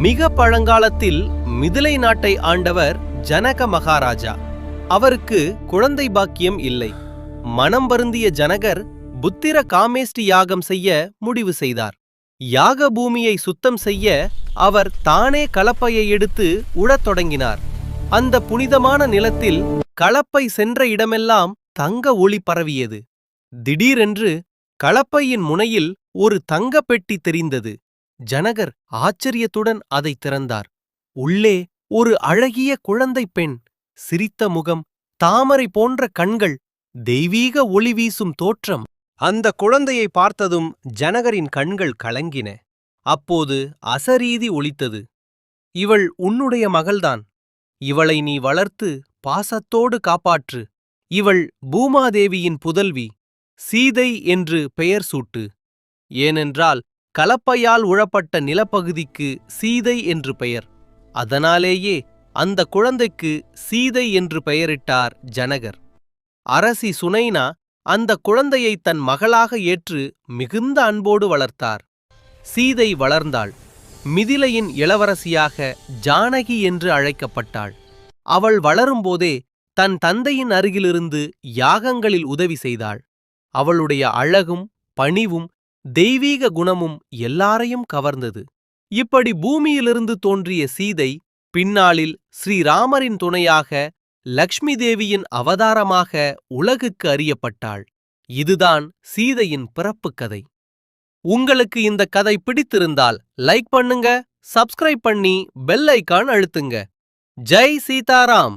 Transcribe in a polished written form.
மிக பழங்காலத்தில் மிதிலை நாட்டை ஆண்டவர் ஜனக மகாராஜா. அவருக்கு குழந்தை பாக்கியம் இல்லை. மனம் வருந்திய ஜனகர் புத்திர காமேஷ்டி யாகம் செய்ய முடிவு செய்தார். யாக பூமியை சுத்தம் செய்ய அவர் தானே கலப்பையை எடுத்து உழத் தொடங்கினார். அந்த புனிதமான நிலத்தில் கலப்பை சென்ற இடமெல்லாம் தங்க ஒளி பரவியது. திடீரென்று கலப்பையின் முனையில் ஒரு தங்க பெட்டி தெரிந்தது. ஜனகர் ஆச்சரியத்துடன் அதை திறந்தார். உள்ளே ஒரு அழகிய குழந்தை பெண். சிரித்த முகம், தாமரை போன்ற கண்கள், தெய்வீக ஒளி வீசும் தோற்றம். அந்த குழந்தையை பார்த்ததும் ஜனகரின் கண்கள் கலங்கின. அப்போது அசரீதி ஒலித்தது. இவள் உன்னுடைய மகள்தான். இவளை நீ வளர்த்து பாசத்தோடு காப்பாற்று. இவள் பூமாதேவியின் புதல்வி. சீதை என்று பெயர் சூட்டு. ஏனென்றால் கலப்பையால் உழப்பட்ட நிலப்பகுதிக்கு சீதை என்று பெயர். அதனாலேயே அந்த குழந்தைக்கு சீதை என்று பெயரிட்டார் ஜனகர். அரசி சுனைனா அந்த குழந்தையை தன் மகளாக ஏற்று மிகுந்த அன்போடு வளர்த்தார். சீதை வளர்ந்தாள். மிதிலையின் இளவரசியாக ஜானகி என்று அழைக்கப்பட்டாள். அவள் வளரும்போதே தன் தந்தையின் அருகிலிருந்து யாகங்களில் உதவி செய்தாள். அவளுடைய அழகும் பணிவும் தெய்வீக குணமும் எல்லாரையும் கவர்ந்தது. இப்படி பூமியிலிருந்து தோன்றிய சீதை பின்னாளில் ஸ்ரீராமரின் துணையாக லக்ஷ்மி தேவியின் அவதாரமாக உலகுக்கு அறியப்பட்டாள். இதுதான் சீதையின் பிறப்புக் கதை. உங்களுக்கு இந்த கதை பிடித்திருந்தால் லைக் பண்ணுங்க, சப்ஸ்கிரைப் பண்ணி பெல் ஐகான் அழுத்துங்க. ஜெய் சீதாராம்.